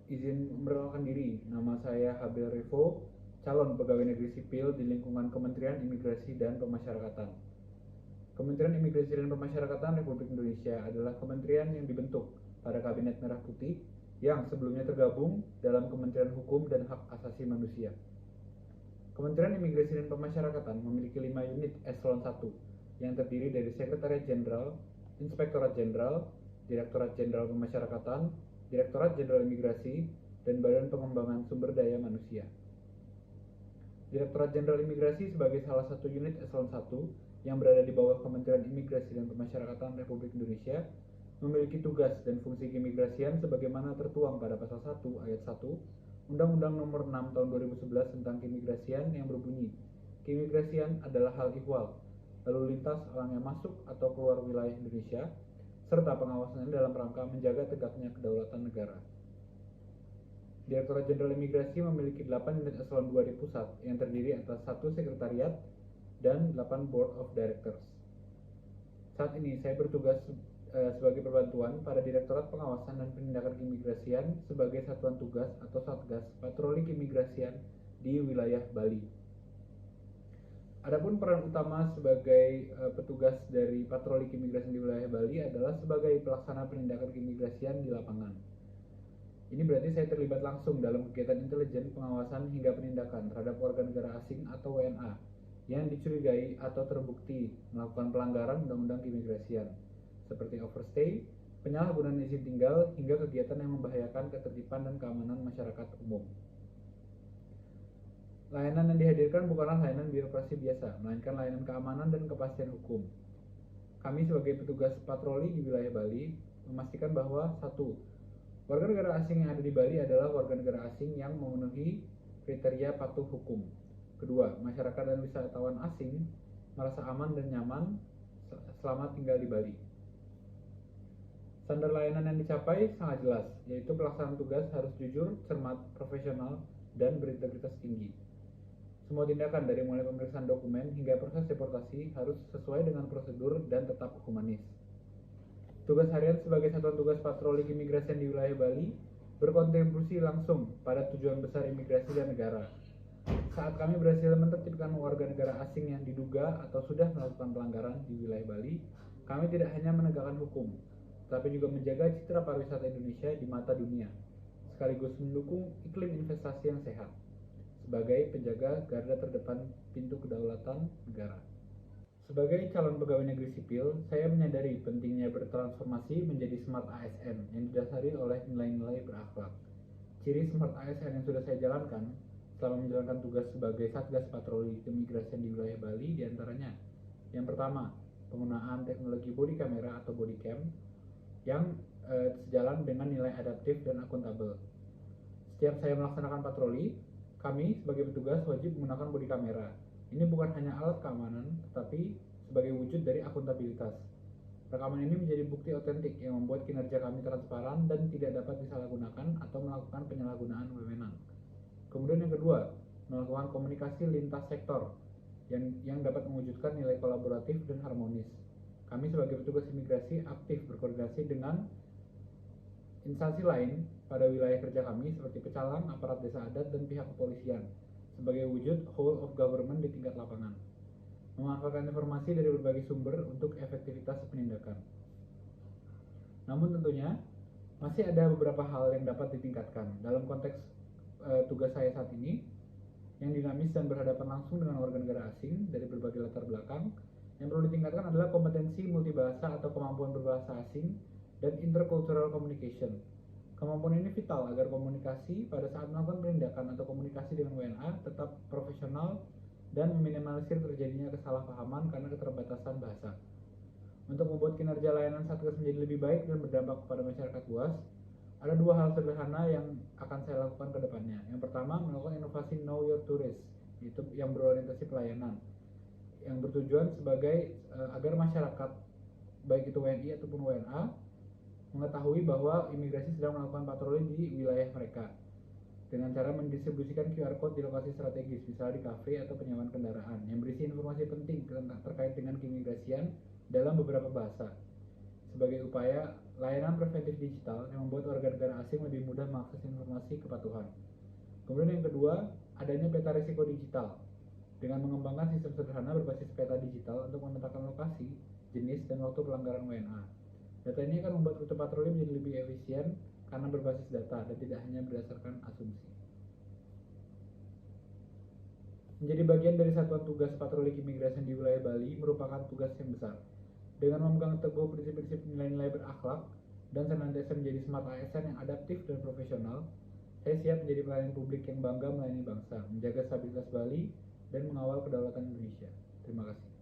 Izin memperkenalkan diri, nama saya Habil Revo, calon pegawai negeri sipil di lingkungan Kementerian Imigrasi dan Pemasyarakatan. Kementerian Imigrasi dan Pemasyarakatan Republik Indonesia adalah kementerian yang dibentuk pada Kabinet Merah Putih yang sebelumnya tergabung dalam Kementerian Hukum dan Hak Asasi Manusia. Kementerian Imigrasi dan Pemasyarakatan memiliki 5 unit eselon 1 yang terdiri dari Sekretariat Jenderal, Inspektorat Jenderal, Direktorat Jenderal Pemasyarakatan, Direktorat Jenderal Imigrasi, dan Badan Pengembangan Sumber Daya Manusia. Direktorat Jenderal Imigrasi sebagai salah satu unit eselon 1 yang berada di bawah Kementerian Imigrasi dan Pemasyarakatan Republik Indonesia memiliki tugas dan fungsi keimigrasian sebagaimana tertuang pada pasal 1 ayat 1 Undang-Undang Nomor 6 Tahun 2011 tentang keimigrasian yang berbunyi, keimigrasian adalah hal ihwal, lalu lintas orang yang masuk atau keluar wilayah Indonesia, serta pengawasannya dalam rangka menjaga tegaknya kedaulatan negara. Direktorat Jenderal Imigrasi memiliki 8 unit eselon 2 di pusat yang terdiri atas 1 sekretariat dan 8 board of directors. Saat ini saya bertugas sebagai perbantuan pada Direktorat Pengawasan dan Penindakan Keimigrasian sebagai satuan tugas atau Satgas Patroli Keimigrasian di wilayah Bali. Adapun peran utama sebagai petugas dari patroli keimigrasian di wilayah Bali adalah sebagai pelaksana penindakan keimigrasian di lapangan. Ini berarti saya terlibat langsung dalam kegiatan intelijen, pengawasan hingga penindakan terhadap warga negara asing atau WNA yang dicurigai atau terbukti melakukan pelanggaran undang-undang keimigrasian seperti overstay, penyalahgunaan izin tinggal, hingga kegiatan yang membahayakan ketertiban dan keamanan masyarakat umum. Layanan yang dihadirkan bukanlah layanan birokrasi biasa, melainkan layanan keamanan dan kepastian hukum. Kami sebagai petugas patroli di wilayah Bali memastikan bahwa 1. Warga negara asing yang ada di Bali adalah warga negara asing yang memenuhi kriteria patuh hukum. Kedua, masyarakat dan wisatawan asing merasa aman dan nyaman selama tinggal di Bali. Standar layanan yang dicapai sangat jelas, yaitu pelaksanaan tugas harus jujur, cermat, profesional, dan berintegritas tinggi. Semua tindakan dari mulai pemeriksaan dokumen hingga proses deportasi harus sesuai dengan prosedur dan tetap humanis. Tugas harian sebagai satuan tugas patroli keimigrasian di wilayah Bali berkontribusi langsung pada tujuan besar imigrasi dan negara. Saat kami berhasil menertibkan warga negara asing yang diduga atau sudah melakukan pelanggaran di wilayah Bali, kami tidak hanya menegakkan hukum, tetapi juga menjaga citra pariwisata Indonesia di mata dunia, sekaligus mendukung iklim investasi yang sehat sebagai penjaga garda terdepan pintu kedaulatan negara. Sebagai calon pegawai negeri sipil, saya menyadari pentingnya bertransformasi menjadi Smart ASN yang didasari oleh nilai-nilai berakhlak. Ciri Smart ASN yang sudah saya jalankan selama menjalankan tugas sebagai Satgas Patroli Keimigrasian di wilayah Bali diantaranya: yang pertama, penggunaan teknologi body camera atau body cam yang sejalan dengan nilai adaptif dan akuntabel. Setiap saya melaksanakan patroli, kami sebagai petugas wajib menggunakan body camera. Ini bukan hanya alat keamanan, tetapi sebagai wujud dari akuntabilitas. Rekaman ini menjadi bukti otentik yang membuat kinerja kami transparan dan tidak dapat disalahgunakan atau melakukan penyalahgunaan wewenang. Kemudian yang kedua, melakukan komunikasi lintas sektor yang dapat mewujudkan nilai kolaboratif dan harmonis. Kami sebagai petugas imigrasi aktif berkoordinasi dengan instansi lain pada wilayah kerja kami seperti pecalang, aparat desa adat, dan pihak kepolisian sebagai wujud whole of government di tingkat lapangan. Memanfaatkan informasi dari berbagai sumber untuk efektivitas penindakan. Namun tentunya masih ada beberapa hal yang dapat ditingkatkan dalam konteks tugas saya saat ini yang dinamis dan berhadapan langsung dengan warga negara asing dari berbagai latar belakang. Yang perlu ditingkatkan adalah kompetensi multibahasa atau kemampuan berbahasa asing dan intercultural communication. Kemampuan ini vital agar komunikasi pada saat melakukan penindakan atau komunikasi dengan WNA tetap profesional dan meminimalisir terjadinya kesalahpahaman karena keterbatasan bahasa. Untuk membuat kinerja layanan Satgas menjadi lebih baik dan berdampak kepada masyarakat luas, ada 2 hal sederhana yang akan saya lakukan ke depannya. Yang pertama, melakukan inovasi Know Your Tourist, itu yang berorientasi pelayanan, yang bertujuan sebagai agar masyarakat, baik itu WNI ataupun WNA, mengetahui bahwa imigrasi sedang melakukan patroli di wilayah mereka dengan cara mendistribusikan QR Code di lokasi strategis, misalnya di kafe atau penyewaan kendaraan, yang berisi informasi penting terkait dengan keimigrasian dalam beberapa bahasa. sebagai upaya layanan preventif digital yang membuat warga negara asing lebih mudah mengakses informasi kepatuhan. Kemudian yang kedua, adanya peta risiko digital. Dengan mengembangkan sistem sederhana berbasis peta digital untuk memetakan lokasi, jenis, dan waktu pelanggaran WNA. Data ini akan membuat rute patroli menjadi lebih efisien karena berbasis data dan tidak hanya berdasarkan asumsi. Menjadi bagian dari satuan tugas patroli keimigrasian di wilayah Bali merupakan tugas yang besar. Dengan memegang teguh prinsip-prinsip nilai-nilai berakhlak dan senantiasa menjadi smart ASN yang adaptif dan profesional, saya siap menjadi pelayan publik yang bangga melayani bangsa, menjaga stabilitas Bali, dan mengawal kedaulatan Indonesia. Terima kasih.